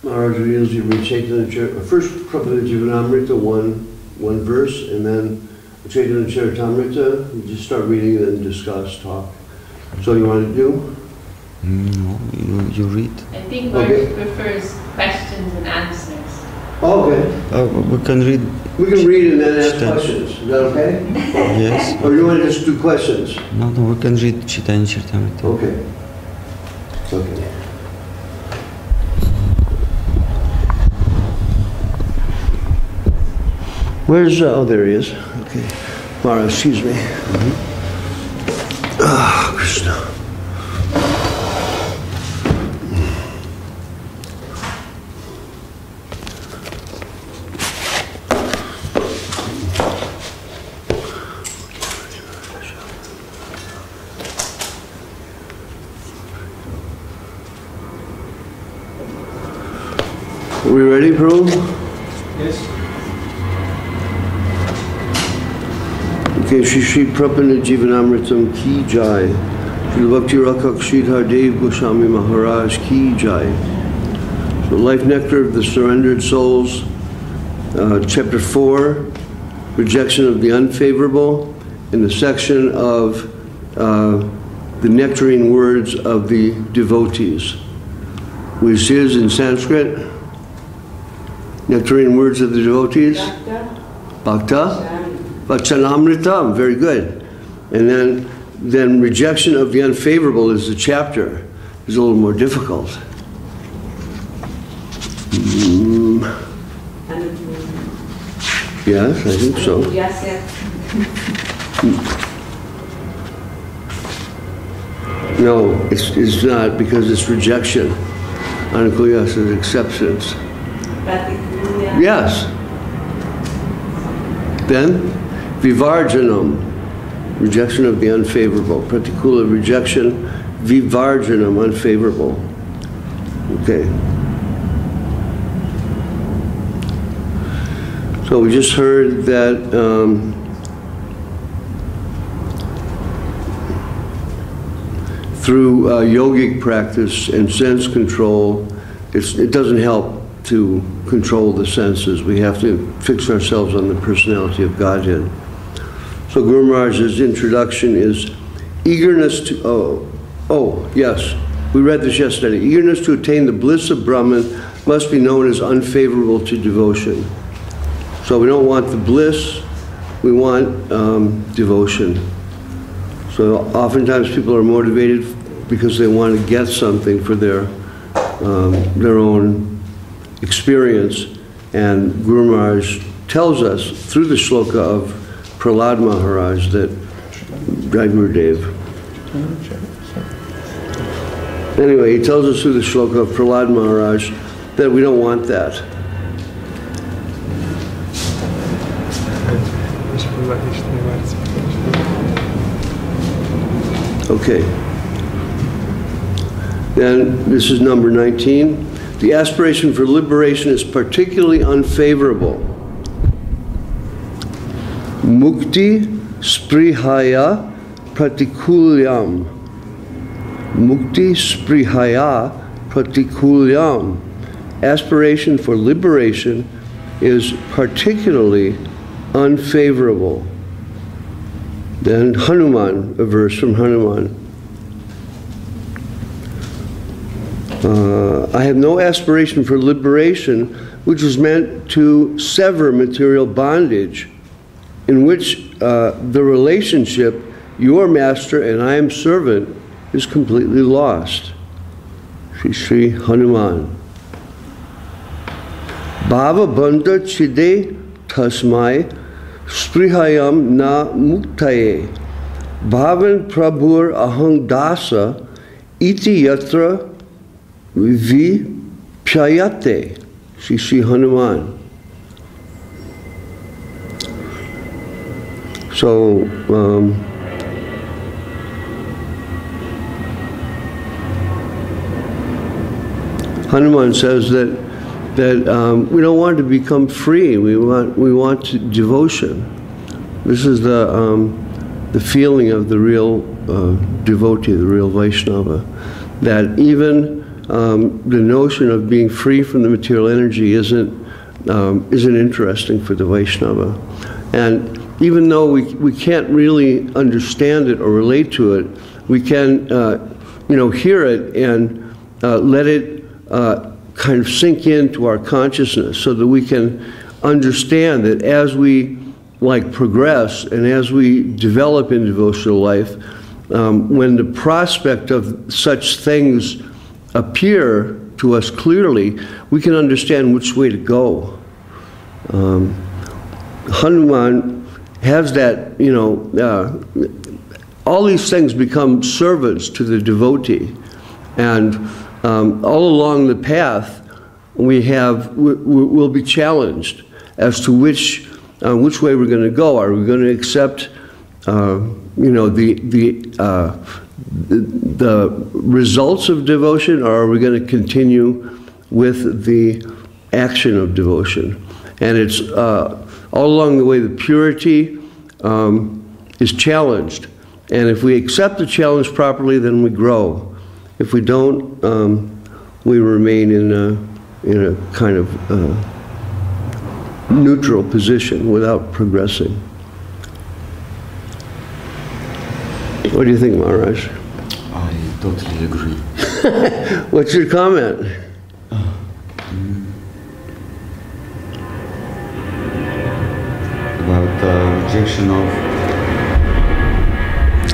Maharaj reveals you read Chaitanya, first Prabhupada Jivanamrita, one verse, and then Chaitanya Charitamrita. You just start reading and then discuss, talk. So you want to do? No, you read. I think Maharaj prefers questions and answers. Oh, okay. We can read. We can read and then ask questions. Is that okay? Yes. Or you want to just do questions? No, we can read Chaitanya Charitamrita. Okay. Okay. Where's, oh, there he is. Okay. Maharaj, excuse me. Ah, Krishna. Are we ready, Prabhu? Yes. Okay, Shri Prabhupada Jivanamritam ki jai. Shri Bhakti Rakak Sridhar Dev Goswami Maharaj ki jai. So Life Nectar of the Surrendered Souls, Chapter 4, Rejection of the Unfavorable, in the section of the nectarine words of the devotees, which is in Sanskrit, nectarine words of the devotees, Bhakta. Vachanamrita, very good. And then rejection of the unfavorable is the chapter. It's a little more difficult. Yes, I think so. No, it's not, because it's rejection. Anukuyas is acceptance. Yes. Then Vivarjanam, rejection of the unfavorable. Pratikula, rejection. Vivarjanam, unfavorable. Okay. So we just heard that through yogic practice and sense control, it doesn't help to control the senses. We have to fix ourselves on the personality of Godhead. So Guru Maharaj's introduction is eagerness to, yes, we read this yesterday. Eagerness to attain the bliss of Brahman must be known as unfavorable to devotion. So we don't want the bliss, we want devotion. So oftentimes people are motivated because they want to get something for their own experience, and Guru Maharaj tells us through the shloka of Prahlad Maharaj that Vygraha. Anyway, he tells us through the shloka of Prahlad Maharaj that we don't want that. Okay. Then this is number 19. The aspiration for liberation is particularly unfavorable. Mukti sprihaya pratikulyam. Mukti sprihaya pratikulyam. Aspiration for liberation is particularly unfavorable. Then Hanuman, a verse from Hanuman. I have no aspiration for liberation, which was meant to sever material bondage, in which the relationship, your master and I am servant, is completely lost. Sri Hanuman. Bhava bandha chide tasmai sprihayam na muktaye. Bhavan Prabhur Ahang Dasa Iti Yatra Vi Pyayate. Shri Hanuman. So, Hanuman says that we don't want to become free. We want devotion. This is the feeling of the real devotee, the real Vaishnava, that even the notion of being free from the material energy isn't interesting for the Vaishnava. And even though we can't really understand it or relate to it, we can hear it and let it kind of sink into our consciousness, so that we can understand that as we progress and as we develop in devotional life, when the prospect of such things appear to us clearly, we can understand which way to go. Hanuman has that, all these things become servants to the devotee, and all along the path we'll be challenged as to which way we're going to go. Are we going to accept the results of devotion, or are we going to continue with the action of devotion? And it's all along the way the purity is challenged. And if we accept the challenge properly, then we grow. If we don't, we remain in a kind of neutral position without progressing. What do you think, Maharaj? I totally agree. What's your comment? About the rejection of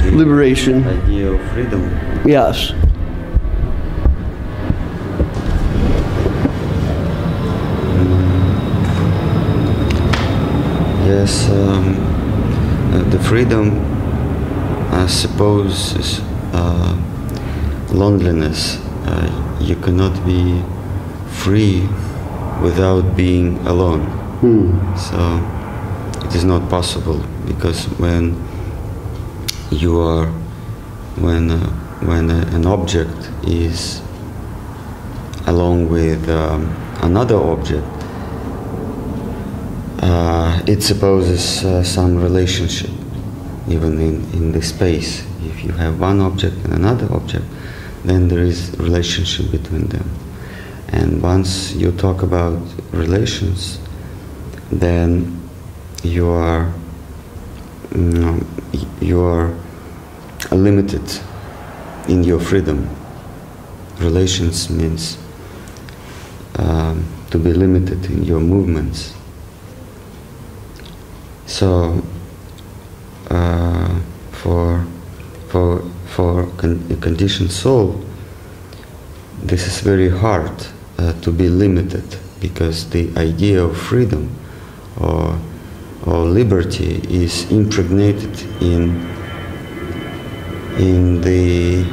the Liberation. idea of freedom. Yes. Yes, the freedom, I suppose, is loneliness. You cannot be free without being alone. So it is not possible, because when an object is along with another object, it supposes some relationship, even in the space. If you have one object and another object, then there is relationship between them. And once you talk about relations, then you are limited in your freedom. Relations means to be limited in your movements. So for a conditioned soul, this is very hard to be limited, because the idea of freedom or liberty is impregnated in the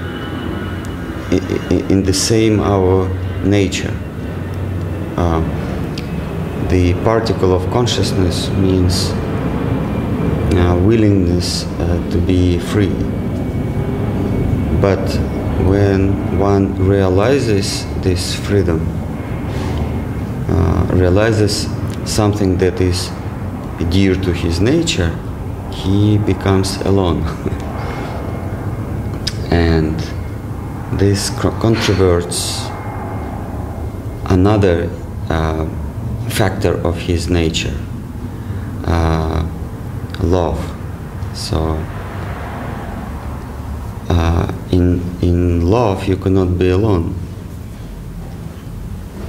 same our nature. The particle of consciousness means willingness to be free. But when one realizes this freedom, realizes something that is dear to his nature, he becomes alone. And this controverts another factor of his nature, love. So in love you cannot be alone,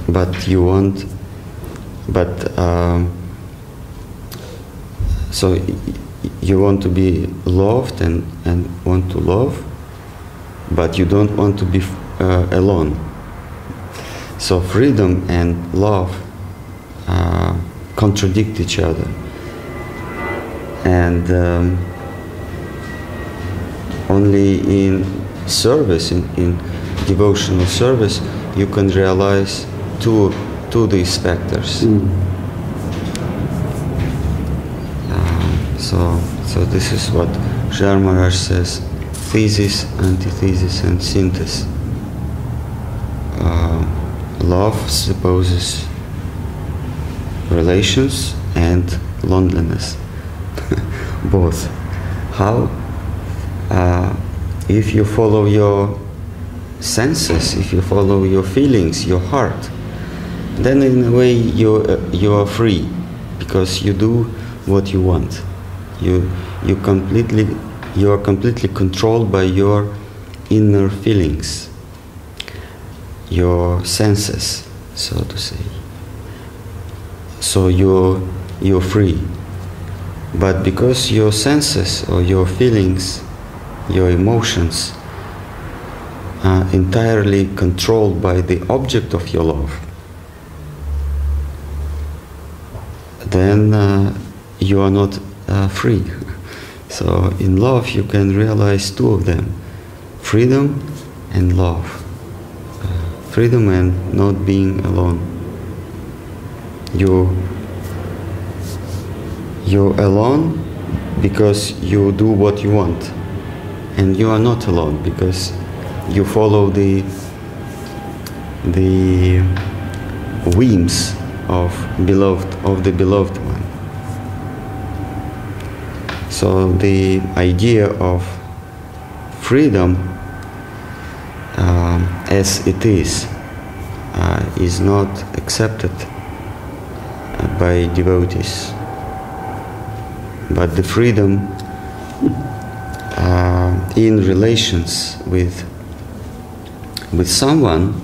but you want, so you want to be loved and want to love, but you don't want to be alone. So freedom and love contradict each other. And only in service, in devotional service, you can realize two these factors. So this is what Sridhar Maharaj says: thesis, antithesis, and synthesis. Love supposes relations and loneliness, both. How? If you follow your senses, if you follow your feelings, your heart, then in a way you are free, because you do what you want. You are completely controlled by your inner feelings, your senses, so to say. So you're free. But because your senses or your feelings, your emotions are entirely controlled by the object of your love, then you are not free. So in love you can realize two of them: freedom and love. Freedom and not being alone. You're alone because you do what you want, and you are not alone because you follow the whims of the beloved one. So the idea of freedom as it is not accepted by devotees. But the freedom in relations with someone,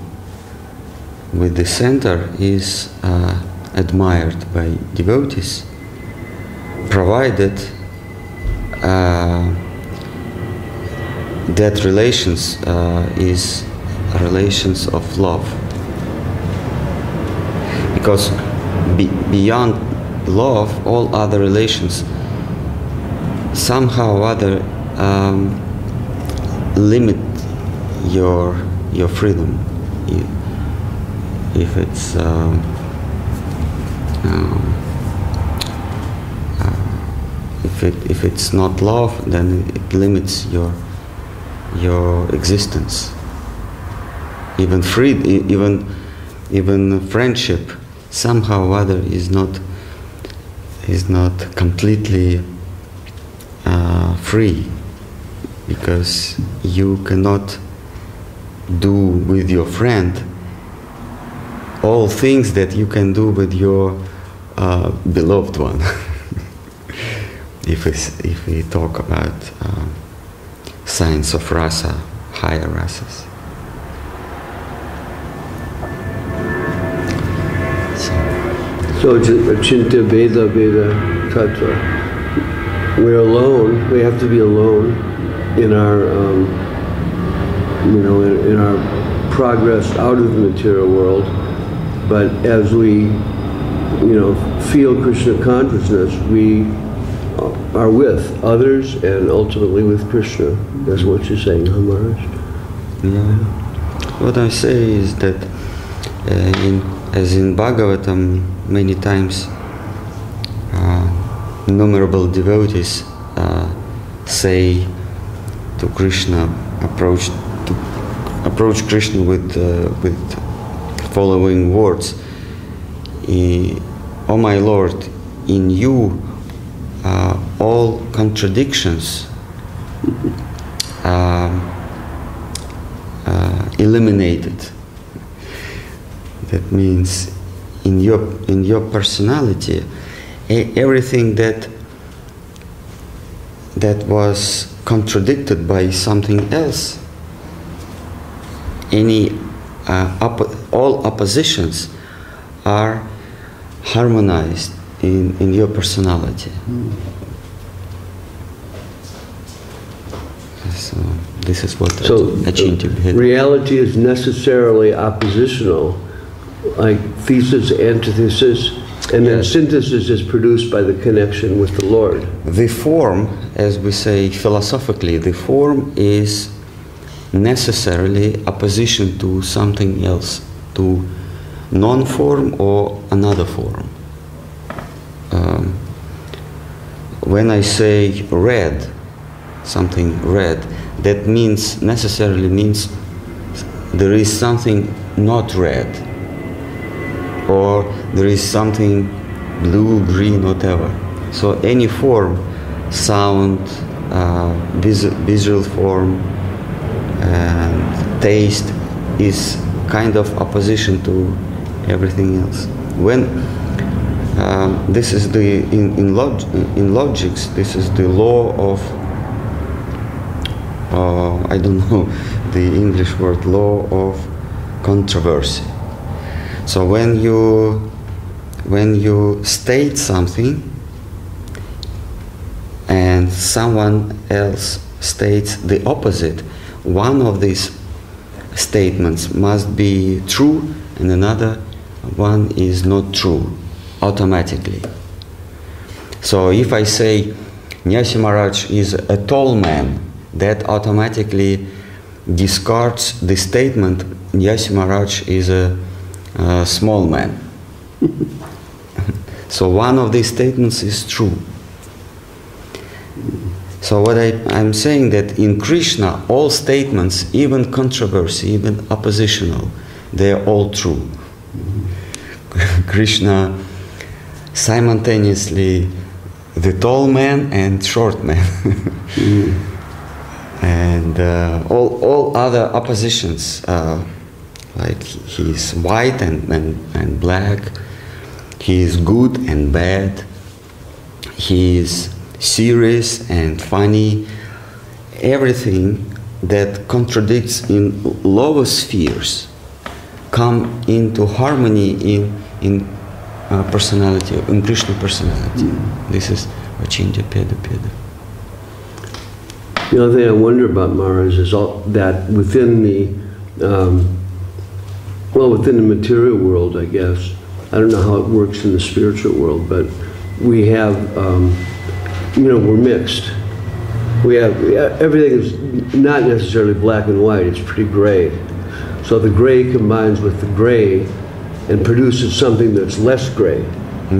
with the center, is admired by devotees, provided that relations is relations of love. Because beyond love, all other relations somehow or other limit your freedom. If it's if it's not love, then it limits your existence. Even friendship somehow or other is not completely free, because you cannot do with your friend all things that you can do with your beloved one. If we talk about science of rasa, higher rasas. So it's Achinta Veda Veda Tattva. We're alone. We have to be alone in our, in our progress out of the material world. But as we, feel Krishna consciousness, we are with others and ultimately with Krishna. That's what you're saying, huh, Maharaj? Yeah. What I say is that as in Bhagavatam, many times innumerable devotees say to Krishna, approach Krishna with following words: "O my Lord, in you all contradictions eliminated." That means in your personality, everything that was contradicted by something else, all oppositions are harmonized in your personality. So this is what Achinta Bheda. Reality is necessarily oppositional, like thesis, antithesis. And then synthesis is produced by the connection with the Lord. The form, as we say philosophically, the form is necessarily opposition to something else, to non-form or another form. When I say red, something red, that necessarily means there is something not red, or there is something blue, green, whatever. So any form, sound, visual form, and taste is kind of opposition to everything else. When this is the in logics, this is the law of I don't know the English word, law of controversy. So when you state something and someone else states the opposite, one of these statements must be true and another one is not true automatically. So if I say Nyasi Maharaj is a tall man, that automatically discards the statement Nyasi Maharaj is a small man. So one of these statements is true. So what I'm saying that in Krishna, all statements, even controversy, even oppositional, they're all true. Krishna simultaneously the tall man and short man. And all other oppositions, like he's white and black, he is good and bad, he is serious and funny, everything that contradicts in lower spheres come into harmony in personality, in Krishna personality. This is Vachinja Peda Peda. The other thing I wonder about Maharaj is that within the within the material world, I guess, I don't know how it works in the spiritual world, but we have, we're mixed. We have, everything is not necessarily black and white, it's pretty gray. So the gray combines with the gray and produces something that's less gray,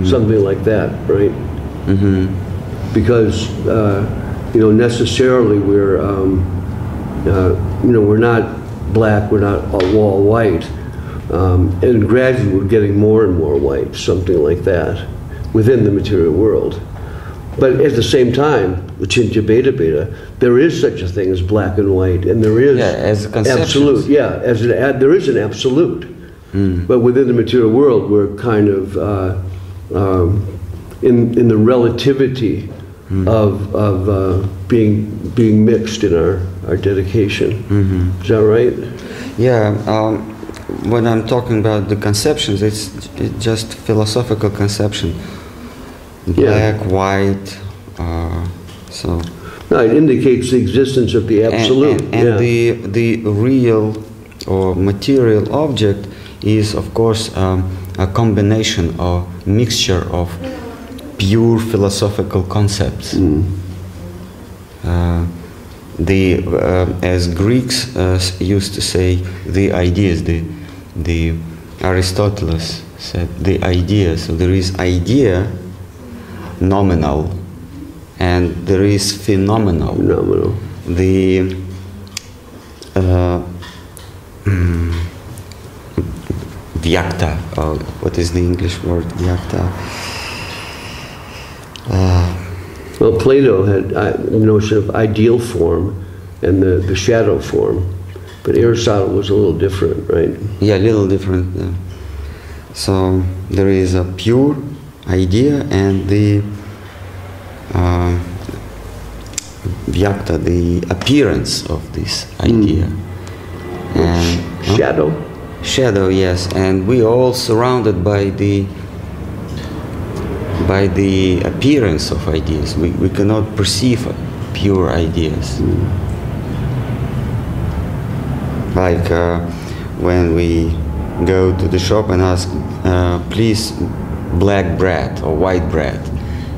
something like that, right? Because, necessarily we're, we're not black, we're not all white. And gradually we're getting more and more white, something like that, within the material world. But at the same time, Vachinja Beta Beta, there is such a thing as black and white, and there is as absolute. Yeah, there is an absolute. But within the material world, we're kind of in the relativity of being mixed in our dedication. Is that right? Yeah. When I'm talking about the conceptions, it's just philosophical conception. Black, white, so. No, it indicates the existence of the absolute. And the real or material object is, of course, a combination or mixture of pure philosophical concepts. As Greeks used to say, the ideas, the Aristotle said the idea. So there is idea, nominal, and there is phenomenal. The vyakta, or what is the English word, vyakta? Well, Plato had the notion of ideal form and the shadow form, but Aristotle was a little different, right? Yeah, a little different. So there is a pure idea and the vyakta, the appearance of this idea. And shadow? Shadow, yes. And we are all surrounded by the appearance of ideas. We cannot perceive pure ideas. Like when we go to the shop and ask, please black bread or white bread.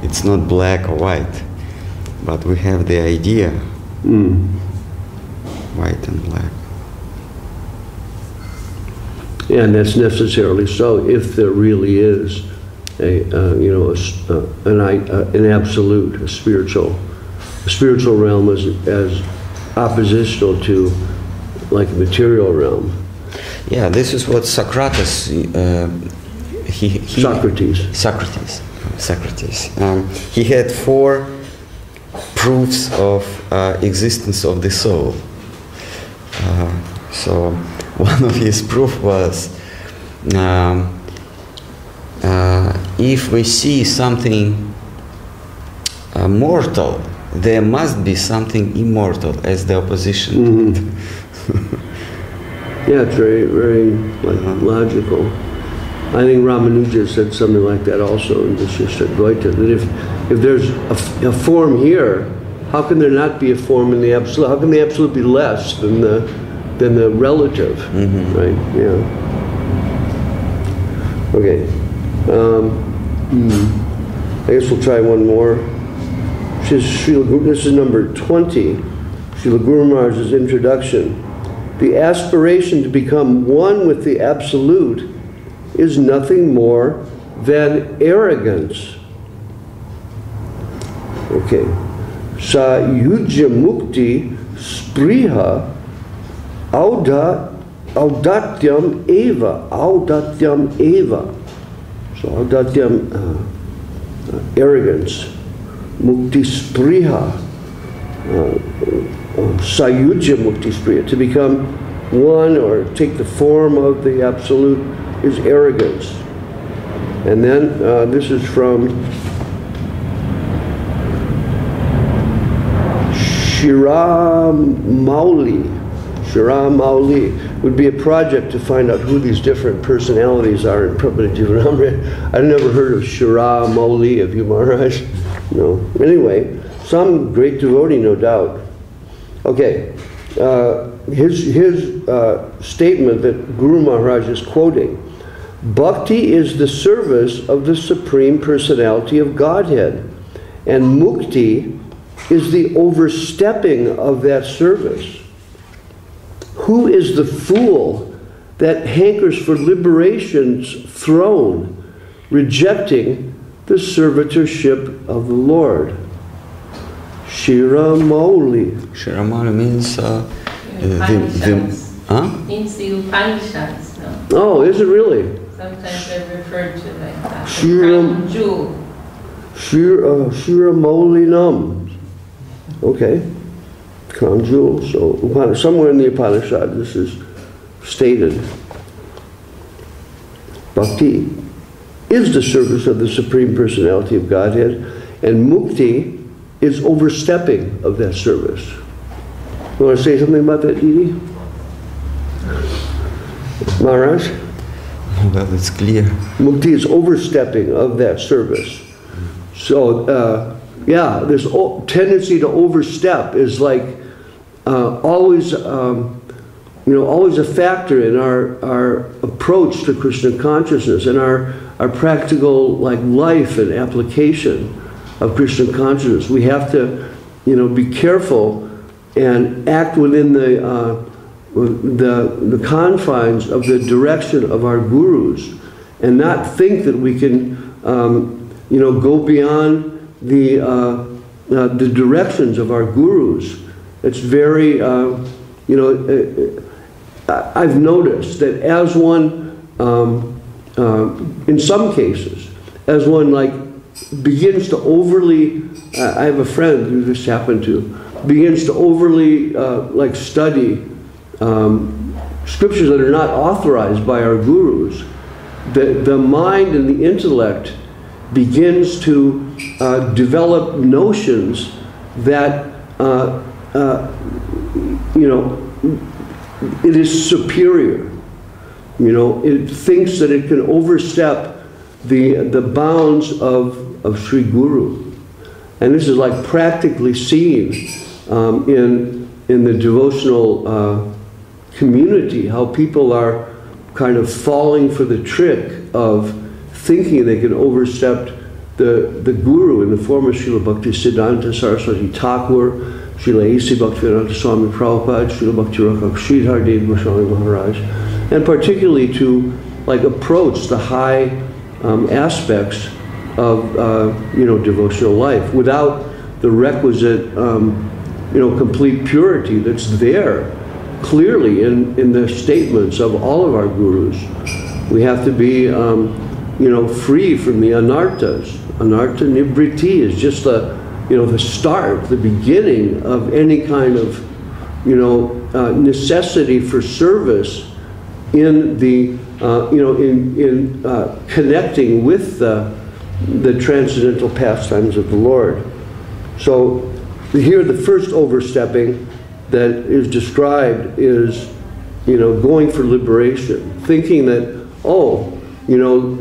It's not black or white, but we have the idea, white and black. And that's necessarily so if there really is an absolute, a spiritual realm as oppositional to like a material realm. Yeah, this is what Socrates. Socrates. He had 4 proofs of existence of the soul. So one of his proof was if we see something mortal, there must be something immortal as the opposition. Yeah, it's very, very logical. I think Ramanuja said something like that also in Vishishtadvaita, that if there's a form here, how can there not be a form in the absolute? How can the absolute be less than the relative, right? Yeah. Okay. I guess we'll try one more. This is number 20. Srila Guru Maharaj's introduction. The aspiration to become one with the absolute is nothing more than arrogance. Okay. Sa yujya mukti spriha audatyam eva. Audatyam eva. So audatyam, arrogance. Mukti spriha. Sayujya mukti spriya. To become one or take the form of the absolute is arrogance. And then this is from Shiramauli. Shiramauli would be a project to find out who these different personalities are in Prabhupada. I've never heard of Shiramauli, have you, Maharaj? No. Anyway, some great devotee, no doubt. Okay, his statement that Guru Maharaj is quoting, Bhakti is the service of the Supreme Personality of Godhead, and Mukti is the overstepping of that service. Who is the fool that hankers for liberation's throne, rejecting the servitorship of the Lord? Shiramauli. Shiramauli means means the Upanishads, no? Oh, is it really? Sometimes they're referred to like that. Shiramaulinam. Okay. Crown jewel. So somewhere in the Upanishad this is stated. Bhakti is the service of the Supreme Personality of Godhead, and Mukti is overstepping of that service. You want to say something about that, Didi? Maharaj? Well, it's clear. Mukti is overstepping of that service. So, yeah, this tendency to overstep is like always, always a factor in our approach to Krishna consciousness and our practical life and application of Krishna consciousness. We have to, be careful and act within the confines of the direction of our gurus, and not think that we can, go beyond the directions of our gurus. It's very, I've noticed that as one, in some cases, as one begins to overly, I have a friend who this happened to, begins to overly study scriptures that are not authorized by our gurus, the mind and the intellect begins to develop notions that it is superior. It thinks that it can overstep the bounds of Sri Guru. And this is practically seen in the devotional community, how people are kind of falling for the trick of thinking they can overstep the guru in the form of Srila Bhakti Siddhanta Saraswati Thakur, Srila A.C. Bhaktivedanta Swami Prabhupada, Srila Bhakti Rakha Sridhar Dev Goswami Maharaj, and particularly to like approach the high aspects of devotional life without the requisite complete purity that's there clearly in the statements of all of our gurus. We have to be free from the anarthas. Anartha nibriti is just the start, the beginning of any kind of necessity for service in the in connecting with the transcendental pastimes of the Lord. So here the first overstepping that is described is going for liberation, thinking that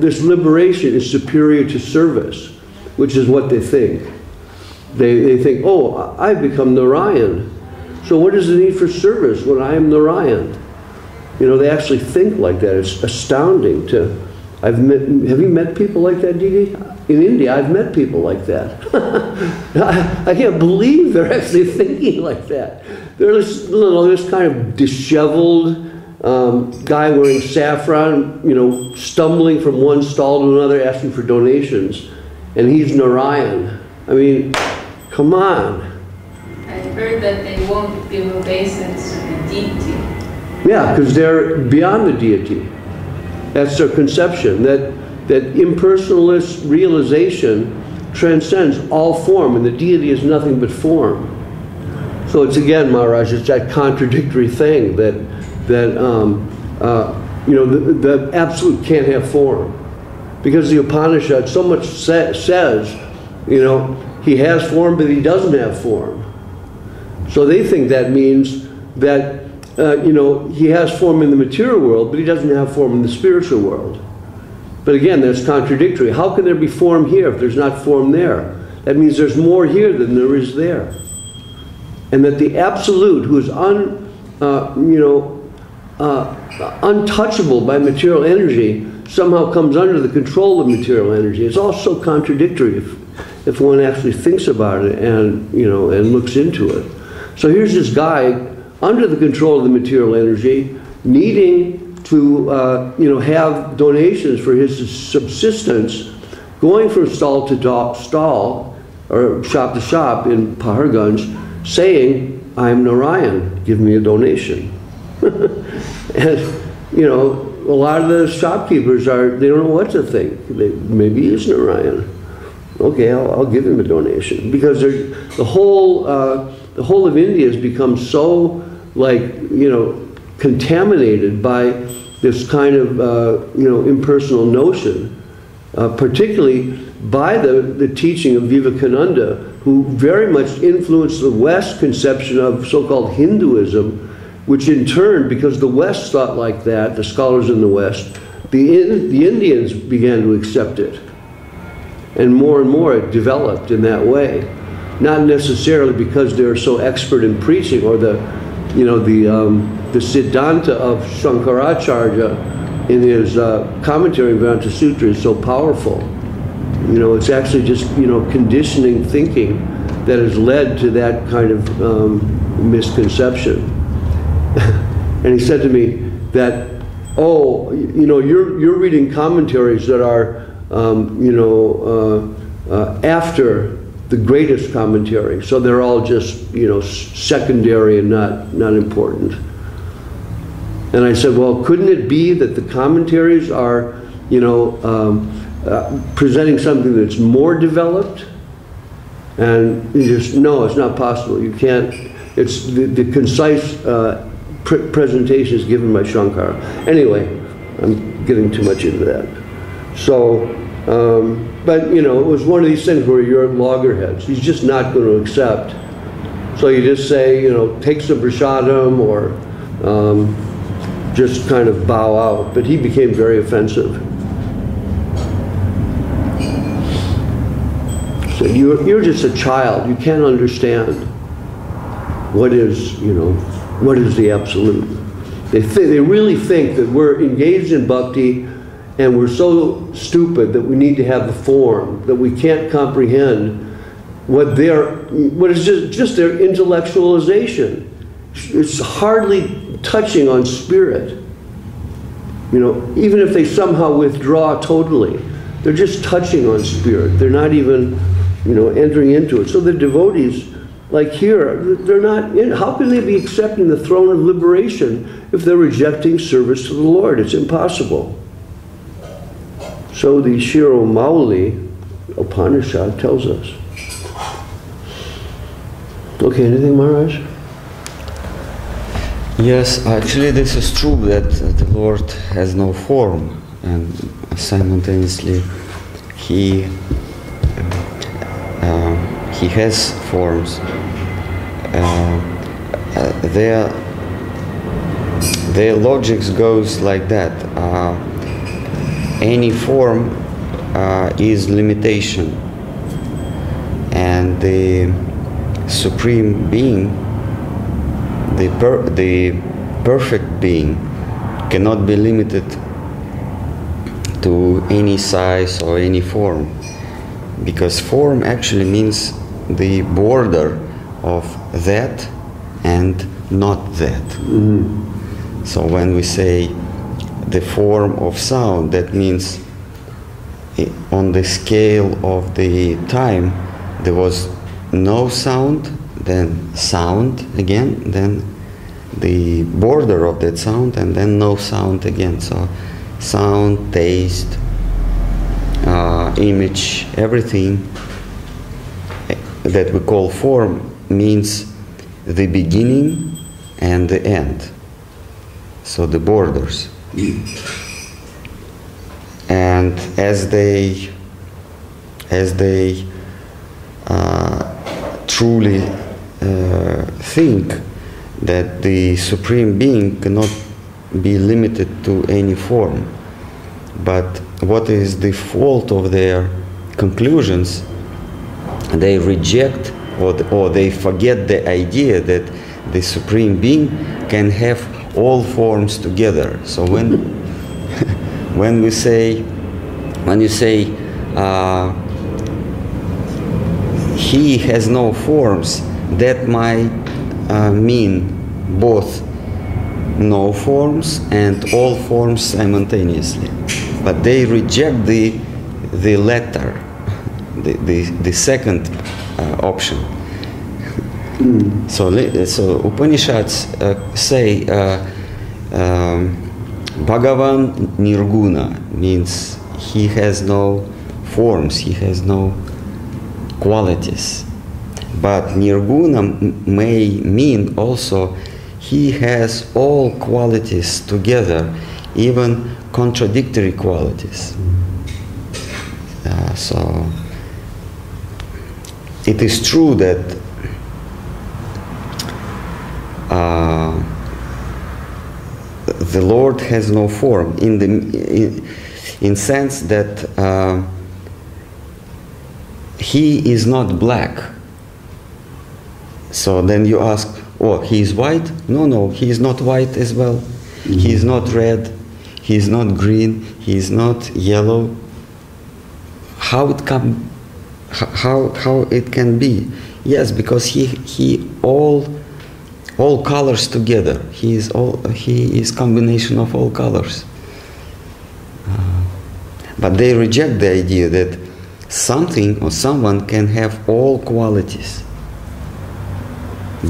this liberation is superior to service, which is what they think. They think, oh, I've become Narayan, so what is the need for service when I am Narayan? They actually think like that. It's astounding have you met people like that, Didi? In India, I've met people like that. I can't believe they're actually thinking like that. They're this kind of disheveled guy wearing saffron, stumbling from one stall to another asking for donations, and he's Narayan. I mean, come on. I've heard that they won't give obeisance to the deity. Yeah, because they're beyond the deity. That's their conception, that impersonalist realization transcends all form, and the deity is nothing but form. So it's again, Maharaj, it's that contradictory thing that the absolute can't have form, because the Upanishad so much says, he has form, but he doesn't have form. So they think that means that he has form in the material world, but he doesn't have form in the spiritual world. But again, that's contradictory. How can there be form here if there's not form there? That means there's more here than there is there. And that the Absolute, who is untouchable by material energy, somehow comes under the control of material energy. It's all so contradictory if one actually thinks about it and looks into it. So here's this guy under the control of the material energy, needing to have donations for his subsistence, going from stall to stall or shop to shop in Paharganj, saying, "I'm Narayan, give me a donation." And a lot of the shopkeepers they don't know what to think. Maybe he's Narayan. Okay, I'll give him a donation, because the whole of India has become so contaminated by this kind of impersonal notion, particularly by the teaching of Vivekananda, who very much influenced the West conception of so-called Hinduism, which in turn, because the West thought like that, the scholars in the West, the Indians began to accept it. And more it developed in that way. Not necessarily because they're so expert in preaching, or the Siddhanta of Shankaracharya in his commentary on Vedanta Sutra is so powerful. It's actually just, conditioning thinking that has led to that kind of misconception. And he said to me that, you're reading commentaries that are, after the greatest commentary, so they're all just, secondary and not important. And I said, well, couldn't it be that the commentaries are, presenting something that's more developed? And he just, no, it's not possible. You can't, it's the concise presentation is given by Shankara. Anyway, I'm getting too much into that. So, but it was one of these things where you're at loggerheads. He's just not going to accept. So you just say, take some prasadam, or just kind of bow out. But he became very offensive. So you're just a child. You can't understand what is the absolute. They really think that we're engaged in bhakti, and we're so stupid that we need to have the form, that we can't comprehend what is just their intellectualization. It's hardly touching on spirit. You know, even if they somehow withdraw totally, they're just touching on spirit. They're not even, you know, entering into it. So the devotees, like here, they're not in. How can they be accepting the throne of liberation if they're rejecting service to the Lord? It's impossible. So the Shiromauli Upanishad tells us. Okay, anything, Maharaj? Yes, actually this is true that the Lord has no form, and simultaneously He has forms. Their logic goes like that. Any form is limitation, and the Supreme Being, the perfect being, cannot be limited to any size or any form, because form actually means the border of that and not that. Mm-hmm. So when we say the form of sound, that means on the scale of the time there was no sound, then sound again, then the border of that sound, and then no sound again. So sound, taste, image, everything that we call form means the beginning and the end. So the borders. And as they truly think that the Supreme Being cannot be limited to any form, but what is the fault of their conclusions? They reject or they forget the idea that the Supreme Being can have all forms together. So when you say He has no forms, that might mean both no forms and all forms simultaneously. But they reject the latter, the second option. So Upanishads say Bhagavan Nirguna, means He has no forms, He has no qualities. But Nirguna may mean also He has all qualities together, even contradictory qualities. So it is true that the Lord has no form in sense that He is not black. So then you ask, oh, He is white? No, He is not white as well. Mm-hmm. He is not red. He is not green. He is not yellow. How it can be? Yes, because he all colors together. He is combination of all colors. But they reject the idea that something or someone can have all qualities.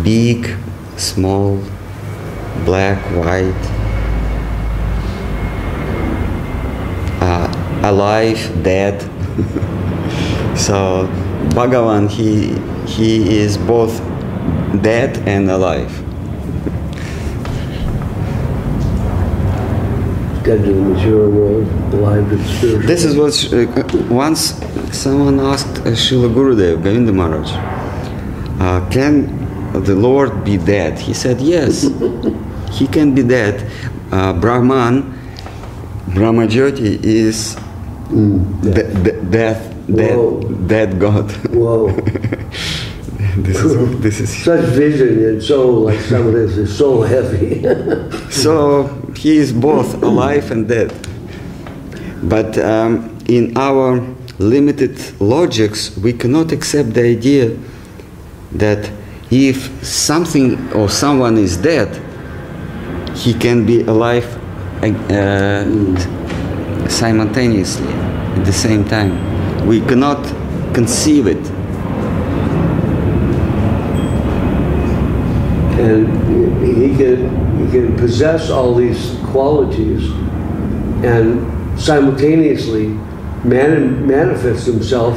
Big, small, black, white, alive, dead. So Bhagavan, he is both dead and alive. Dead to the material world, alive to the spiritual. This is what once someone asked Srila Gurudev, Govinda Maharaj, can the Lord be dead? He said, yes, He can be dead. Brahmajyoti is dead God. Whoa. This is such vision, and so like some of this is so heavy. So He is both alive and dead. But in our limited logics, we cannot accept the idea that if something or someone is dead, he can be alive simultaneously at the same time. We cannot conceive it. And he can possess all these qualities and simultaneously manifest himself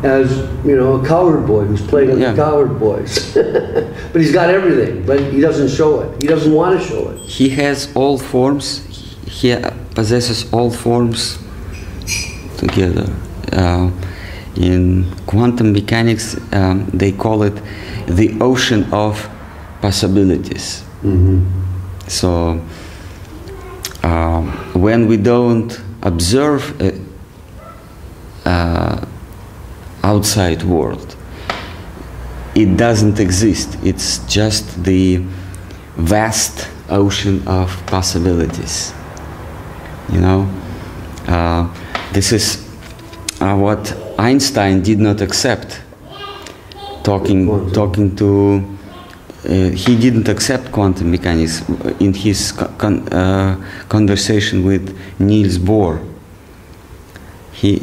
as, you know, a coward boy who's playing with the coward boys. But he's got everything, but he doesn't show it. He doesn't want to show it. He has all forms. He possesses all forms together. In quantum mechanics, they call it the ocean of possibilities. Mm-hmm. So when we don't observe outside world, it doesn't exist. It's just the vast ocean of possibilities. You know, this is what Einstein did not accept. Talking to he didn't accept quantum mechanics in his conversation with Niels Bohr.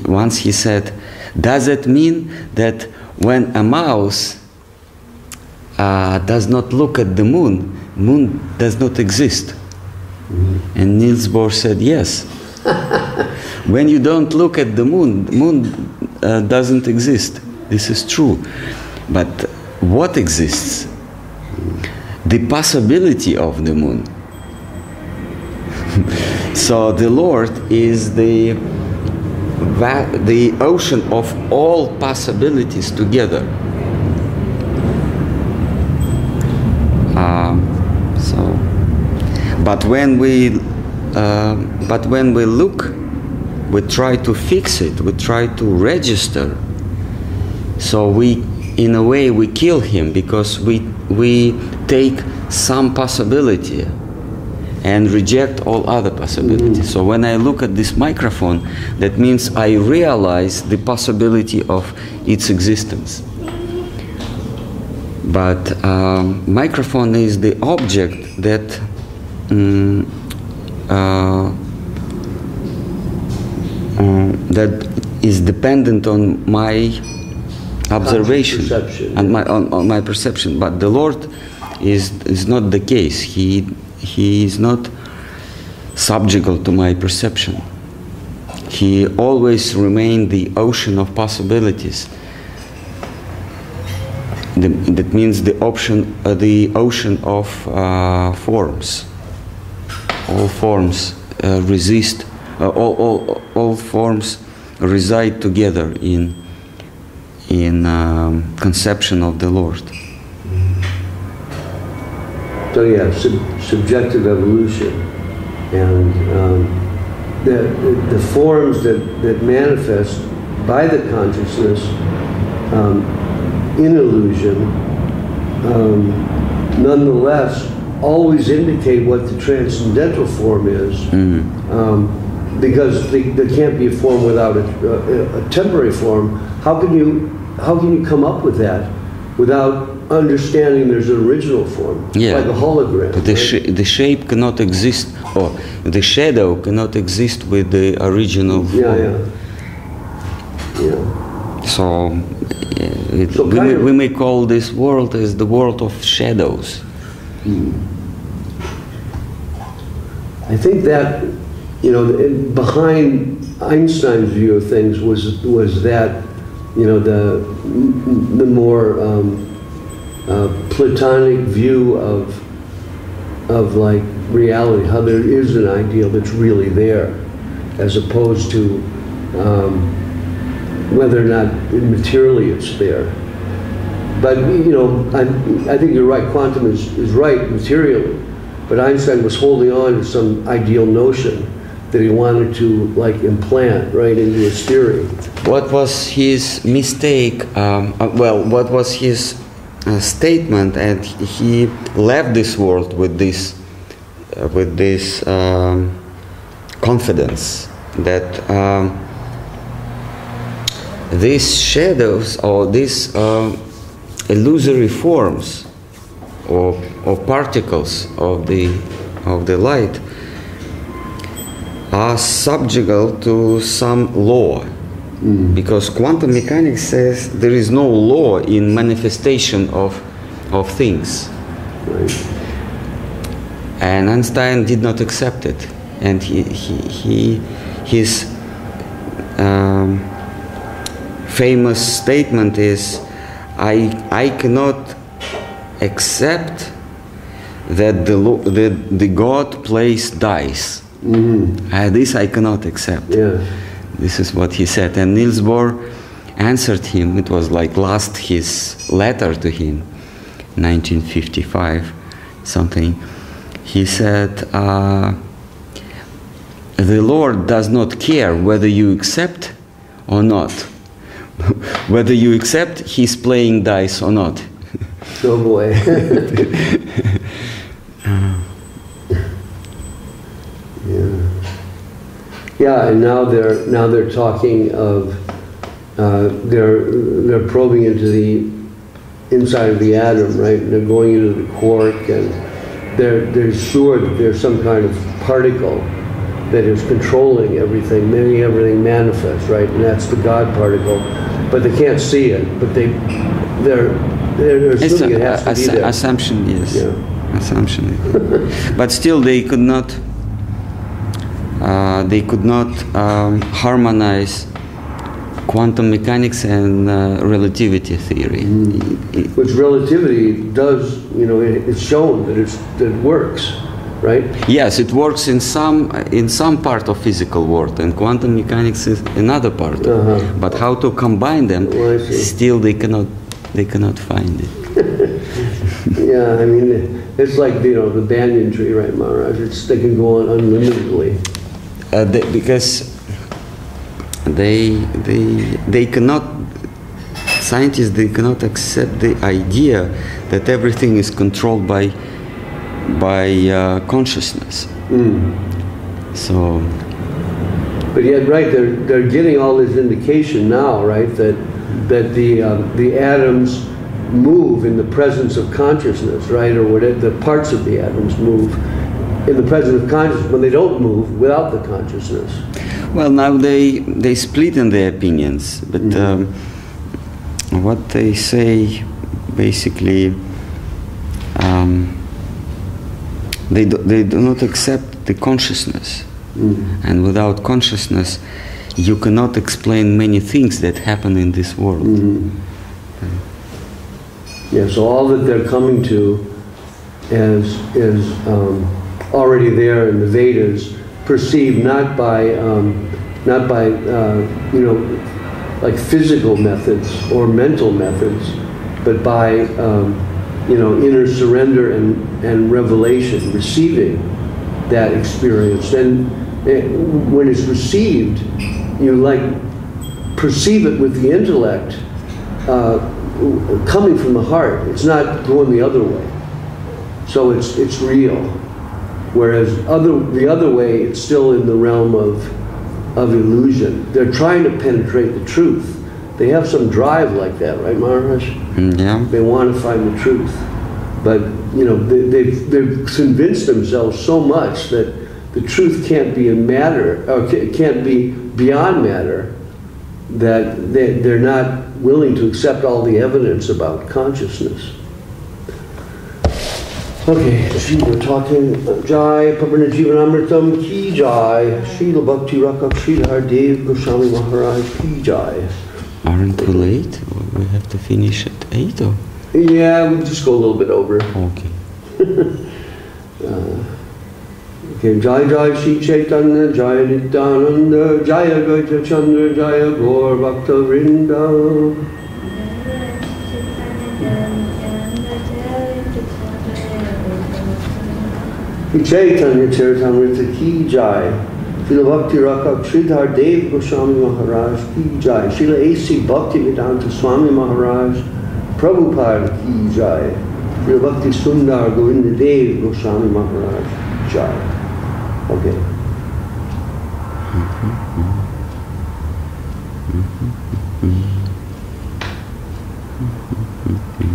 Once he said, "Does it mean that when a mouse does not look at the moon, moon does not exist?" Mm-hmm. And Niels Bohr said, "Yes." When you don't look at the moon, moon doesn't exist. This is true. But what exists? The possibility of the moon. So the Lord is the ocean of all possibilities together. But when we look, we try to fix it. We try to register. So in a way, we kill him because we take some possibility and reject all other possibilities. Mm-hmm. So when I look at this microphone, that means I realize the possibility of its existence. But microphone is the object that that is dependent on my observation and on my perception. But the Lord is not the case. He is not subject to my perception. He always remained the ocean of possibilities. That means the ocean of forms. All forms resist. All forms reside together in conception of the Lord. So yeah, subjective evolution, and the forms that manifest by the consciousness in illusion, nonetheless, always indicate what the transcendental form is, because there can't be a form without a temporary form. How can you come up with that without understanding there's an original form, like a hologram? But the shape cannot exist, or the shadow cannot exist with the original form. Yeah. So, we may call this world as the world of shadows. I think that, behind Einstein's view of things was that, the more Platonic view of like reality, how there is an ideal that's really there, as opposed to whether or not materially it's there. But I think you're right. Quantum is right materially, but Einstein was holding on to some ideal notion that he wanted to implant right into his theory. What was his mistake? What was his statement? And he left this world with this confidence that these shadows or these illusory forms or particles of the light are subject to some law. Because quantum mechanics says there is no law in manifestation of things. Right. And Einstein did not accept it. And his famous statement is, I cannot accept that the God plays dice. This I cannot accept. Yeah. This is what he said. And Niels Bohr answered him. It was like his letter to him, 1955, something. He said, the Lord does not care whether you accept or not. Whether you accept he's playing dice or not. Oh boy. Yeah, and now they're talking of they're probing into the inside of the atom, right? And they're going into the quark, and they're sure that there's some kind of particle that is controlling everything, making everything manifest, right? And that's the God particle, but they can't see it. But they're assuming it has to be there. Assumption, yes. Yeah. Assumption. But still, they could not. Harmonize quantum mechanics and relativity theory. Which relativity does, it's shown that it works, right? Yes, it works in some part of physical world, and quantum mechanics is another part. But how to combine them? Still, they cannot find it. Yeah, I mean, it's like the banyan tree, right, Maharaj? They can go on unlimitedly. Because they cannot, scientists, they cannot accept the idea that everything is controlled by consciousness. So. But yet, right, they're getting all this indication now, right, that the atoms move in the presence of consciousness, right, or whatever, the parts of the atoms move in the presence of consciousness, when they don't move without the consciousness. Well, now they split in their opinions, but what they say basically, they do not accept the consciousness, and without consciousness, you cannot explain many things that happen in this world. Yeah, so all that they're coming to is already there in the Vedas, perceived not by like physical methods or mental methods, but by inner surrender and revelation, receiving that experience. And when it's received, you perceive it with the intellect, coming from the heart. It's not going the other way. So it's real. Whereas the other way, it's still in the realm of illusion. They're trying to penetrate the truth. They have some drive like that, right, Maharaj? Yeah. They want to find the truth. But, they've convinced themselves so much that the truth can't be in matter, or can't be beyond matter, that they're not willing to accept all the evidence about consciousness. Okay, we're talking Jai, Pavarna Jivanamritam Ki Jai, Srila Bhakti Rakha Sridhar Dev Goswami Maharaj Ki Jai. Aren't we late? We have to finish at 8 or? Yeah, we'll just go a little bit over. Okay. Okay, Jai Jai Shri Chaitanya, Jai Nityananda, Jaya Gaita Chandra, Jaya Gaur Bhakta Vrinda. Chaitanya Charitamrita Ki Jai, Srila Bhakti Rakha Sridhar Dev Goswami Maharaj Ki Jai, Srila A.C. Bhakti Vedanta Swami Maharaj Prabhupada Ki Jai, Srila Bhakti Sundar Govinda Dev Goswami Maharaj Jai. Okay.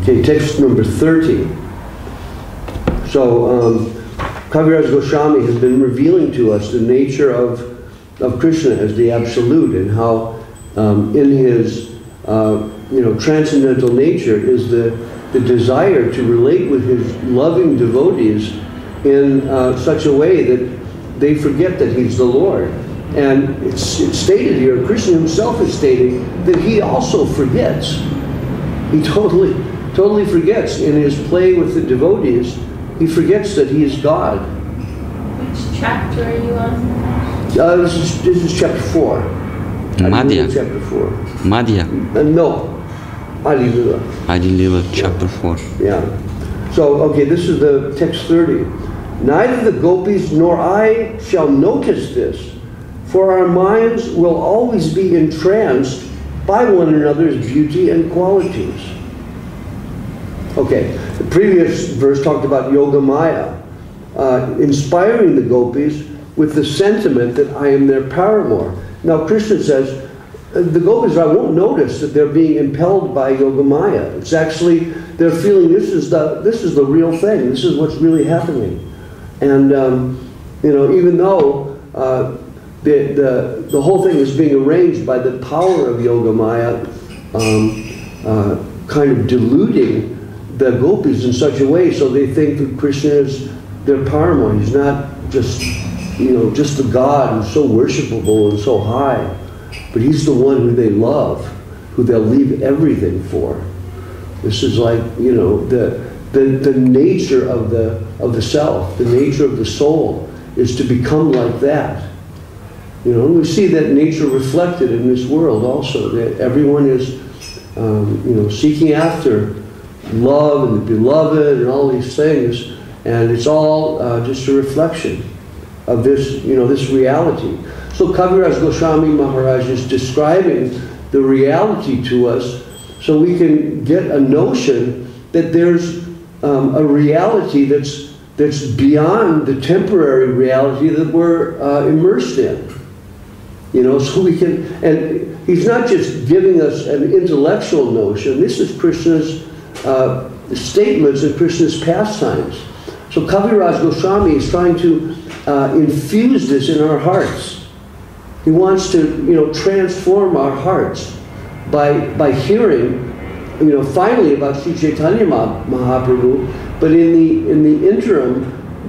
Okay, text number 30. So, Kaviraj Goswami has been revealing to us the nature of Krishna as the Absolute, and how in his transcendental nature is the desire to relate with his loving devotees in such a way that they forget that he's the Lord. And it's stated here, Krishna himself is stating that he also forgets. He totally forgets in his play with the devotees. He forgets that he is God. Which chapter are you on? This is chapter 4. Madhya. Chapter 4. Madhya. No. Adi Lila. Adi Lila, chapter 4. Yeah. So, okay, this is the text 30. Neither the gopis nor I shall notice this, for our minds will always be entranced by one another's beauty and qualities. Okay, the previous verse talked about Yoga Maya, inspiring the gopis with the sentiment that I am their paramour. Now Krishna says, the gopis, I won't notice that they're being impelled by Yoga Maya. It's actually, they're feeling this is the real thing. This is what's really happening. And, even though the whole thing is being arranged by the power of Yoga Maya, kind of deluding the gopis in such a way so they think that Krishna is their paramour. He's not just the God who's so worshipable and so high, but he's the one who they love, who they'll leave everything for. This is like, the nature of the self, the nature of the soul is to become like that. And we see that nature reflected in this world also, that everyone is, seeking after love and the beloved and all these things, and it's all just a reflection of this, this reality. So Kaviraj Goswami Maharaj is describing the reality to us so we can get a notion that there's a reality that's beyond the temporary reality that we're immersed in. So we can, and he's not just giving us an intellectual notion, this is Krishna's statements and Krishna's pastimes. So Kaviraj Goswami is trying to infuse this in our hearts. He wants to, transform our hearts by hearing, finally about Sri Chaitanya Mahaprabhu, but in the interim,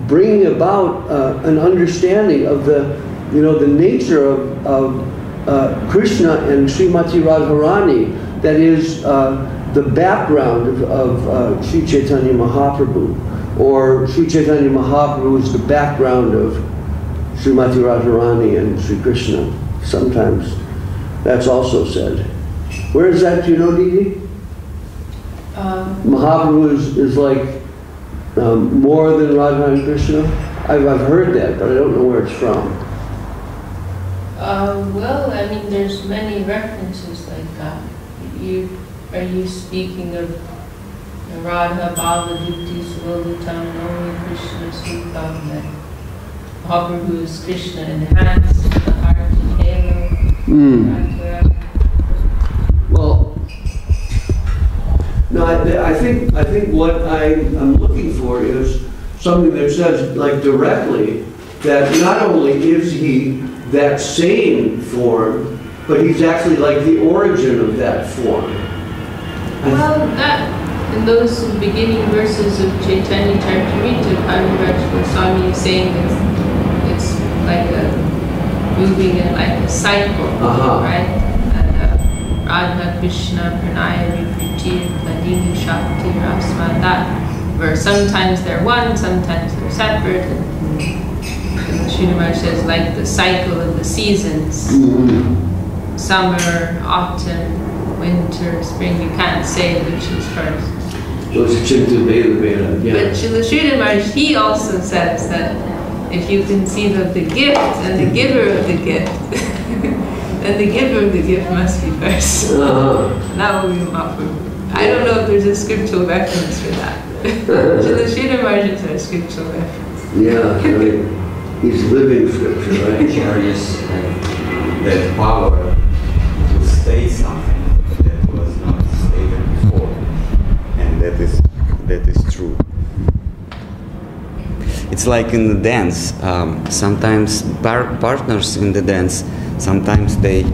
bringing about an understanding of the nature of Krishna and Srimati Radharani, that is the background of Sri Chaitanya Mahaprabhu, or Sri Chaitanya Mahaprabhu is the background of Srimati Radharani and Sri Krishna. Sometimes that's also said. Where is that, do you know, Didi? Mahaprabhu is like more than Radharani and Krishna? I've heard that, but I don't know where it's from. Well, I mean, there's many references like that. Are you speaking of Radha, Bhavaduti, Salodutam, Nomi, Krishna, Sripad, that Mahaprabhu is Krishna enhanced, the heart and halo? Well, no, I think what I'm looking for is something that says, like, directly, that not only is he that same form, but he's actually like the origin of that form. Well, in those beginning verses of Chaitanya Charitamrita, Kaviraj Goswami is saying it's like moving in like a cycle, right? And Radha, Krishna, Pranaya, Vipritir, Ladini, Shakti, Rasma, that, where sometimes they're one, sometimes they're separate. And Srila Maharaj says, like the cycle of the seasons, summer, autumn, winter, spring, you can't say which is first. But Srila Maharaj, he also says that if you conceive of the gift and the giver of the gift, then the giver of the gift must be first. That will be Mahaprabhu. I don't know if there's a scriptural reference for that. Srila Maharaj is a scriptural reference. Yeah, right. He's living scripture, right? Carries that power to state something that was not stated before, and that is true. It's like in the dance. Sometimes partners in the dance, sometimes they,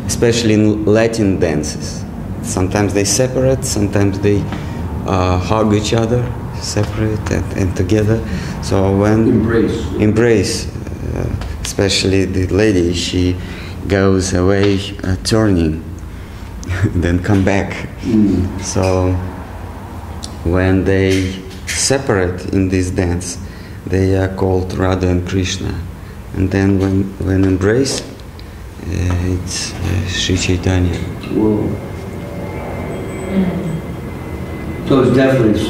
especially in Latin dances, sometimes they separate, sometimes they hug each other, separate and together. So when embrace, especially the lady, she goes away turning, then come back. So when they separate in this dance, they are called Radha and Krishna, and then when embrace, it's Sri Chaitanya. Whoa. So it's definitely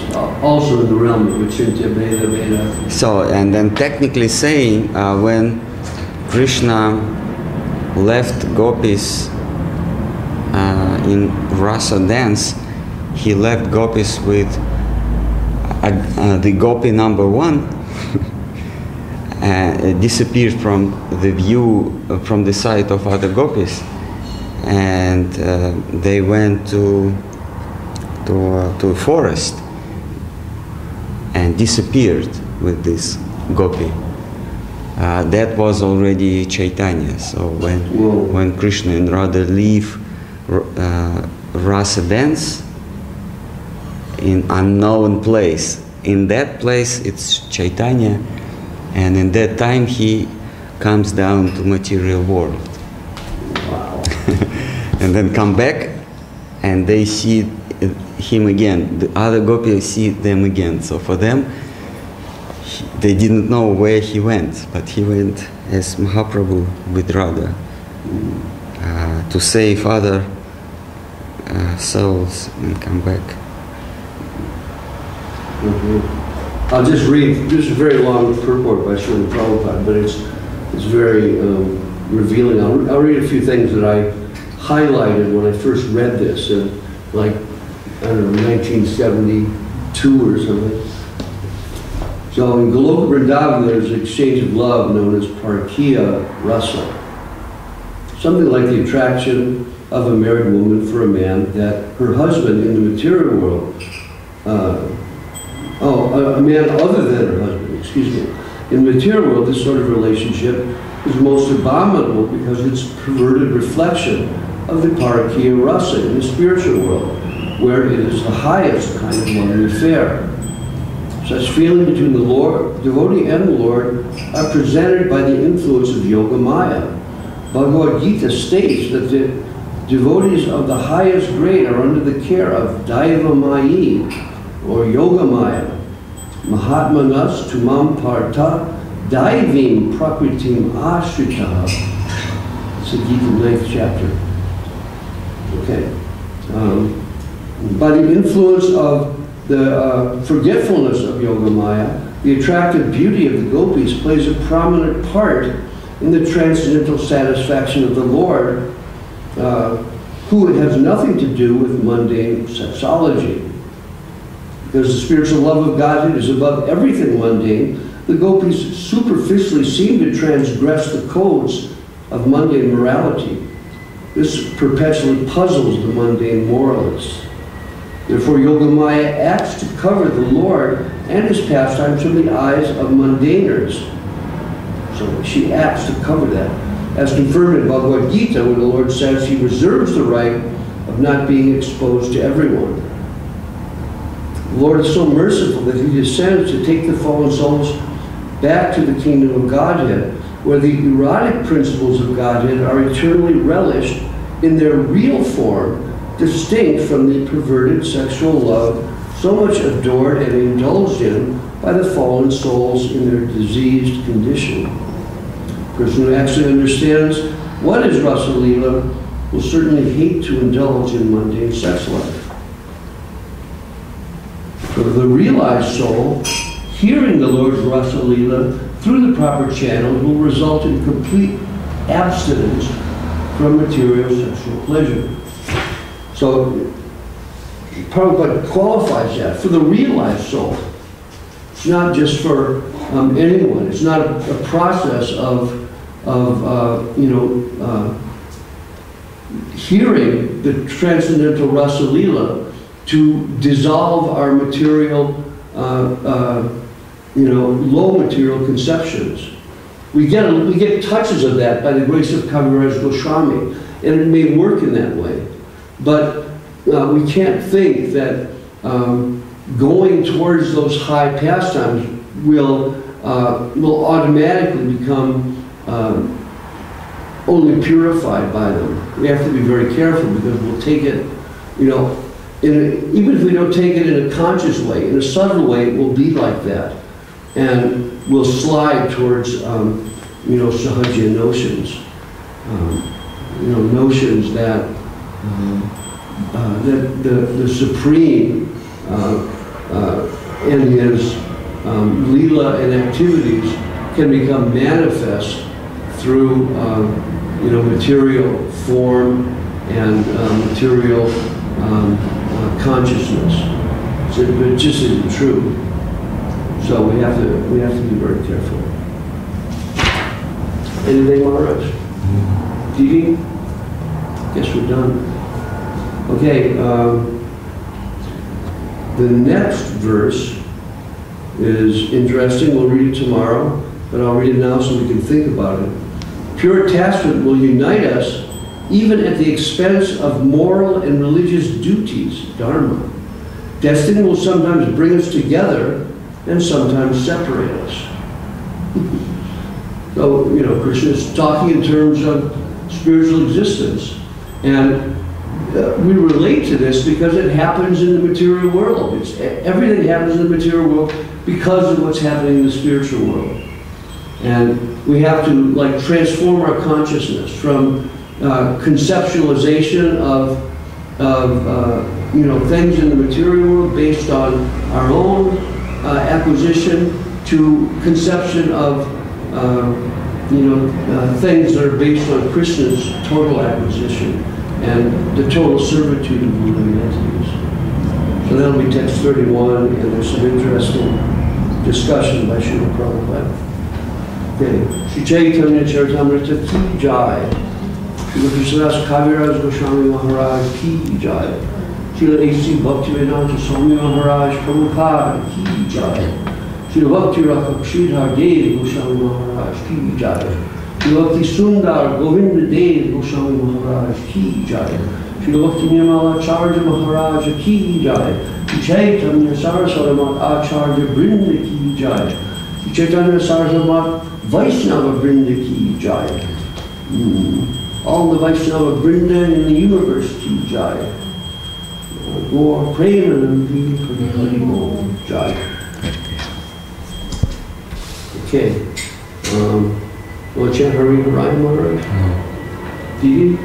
also in the realm of Vachintya Veda. So, and then technically saying, when Krishna left gopis in rasa dance, he left gopis with the gopi number 1 disappeared from the view, from the sight of other gopis, and they went to a forest and disappeared with this gopi. That was already Chaitanya. So when Krishna and Radha leave rasa dance in unknown place, in that place it's Chaitanya, and in that time he comes down to material world. Wow. And then come back and they see him again. The other gopis see them again. So for them, they didn't know where he went, but he went as Mahaprabhu with Radha to save other souls and come back. I'll just read, this is a very long purport by Srila Prabhupada, but it's very revealing. I'll read a few things that I highlighted when I first read this, like, I don't know, 1972 or something. So in Goloka Vrindavan, there's an exchange of love known as Parakiya Rasa. Something like the attraction of a married woman for a man that her husband in the material world, a man other than her husband, excuse me. In the material world, this sort of relationship is most abominable because it's a perverted reflection of the Parakiya Rasa in the spiritual world, where it is the highest kind of loving affair. Such feeling between the Lord, devotee and the Lord are presented by the influence of Yoga Maya. Bhagavad Gita states that the devotees of the highest grade are under the care of Daiva Mayi, or Yoga Maya. Mahatmanas tumam partha daivim prakritim ashrita. It's the Gita 9th chapter. Okay. By the influence of the forgetfulness of Yoga Maya, the attractive beauty of the gopis plays a prominent part in the transcendental satisfaction of the Lord, who has nothing to do with mundane sexology. Because the spiritual love of Godhead is above everything mundane, the gopis superficially seem to transgress the codes of mundane morality. This perpetually puzzles the mundane moralists. Therefore, Yoga Maya acts to cover the Lord and his pastimes from the eyes of mundaners. So she acts to cover that. As confirmed in Bhagavad Gita, when the Lord says he reserves the right of not being exposed to everyone. The Lord is so merciful that he descends to take the fallen souls back to the kingdom of Godhead, where the erotic principles of Godhead are eternally relished in their real form, distinct from the perverted sexual love so much adored and indulged in by the fallen souls in their diseased condition. A person who actually understands what is Rasa Lila will certainly hate to indulge in mundane sex life. For the realized soul, hearing the Lord's Rasa Lila through the proper channels will result in complete abstinence from material sexual pleasure. So, Prabhupada qualifies that for the realized soul. It's not just for anyone. It's not a process of hearing the transcendental rasa lila to dissolve our material, low material conceptions. We get touches of that by the grace of Kaviraj Goswami, and it may work in that way. But we can't think that going towards those high pastimes will automatically become only purified by them. We have to be very careful, because we'll take it, even if we don't take it in a conscious way, in a subtle way, it will be like that. And we'll slide towards, sahaja notions. Notions that the Supreme and his lila and activities can become manifest through material form and material consciousness. So it just isn't true. So we have to be very careful. Anything, Maharaj? Didi? Guess we're done. Okay. The next verse is interesting. We'll read it tomorrow, but I'll read it now so we can think about it. Pure attachment will unite us even at the expense of moral and religious duties, dharma. Destiny will sometimes bring us together and sometimes separate us. So, Krishna is talking in terms of spiritual existence. And we relate to this because it happens in the material world. Everything happens in the material world because of what's happening in the spiritual world. And we have to transform our consciousness from conceptualization of things in the material world based on our own acquisition to conception of things that are based on Krishna's total acquisition and the total servitude of the living entities. So that'll be text 31, and there's some interesting discussion by Srila Prabhupada. Okay. Shri Chaitanya Charitamrita ki jai. Srila Krishnadas Kaviraj Goswami Maharaj ki jai. Srila A.C. Bhaktivedanta Swami Maharaj Prabhupada ki jai. Srila Bhakti Rakshidhar Dev Goswami Maharaj ki jai. Srila Bhakti Sundar Govinda Dev Goswami Maharaj ki jai. Srila Bhakti Nirmala Acharya Maharaj ki jai. Sri Chaitanya Saraswati Acharya Brinda ki jai. Sri Chaitanya Saraswati Vaishnava Brinda ki jai. All the Vaishnava Brinda in the universe ki jai. Gaur Premanandi Hari Hari Bol jai. Okay. Want to chant Hari Hari Maharaj? No. Didi? You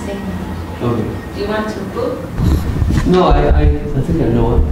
sing. Okay. Do you want to book? No, I think I know it.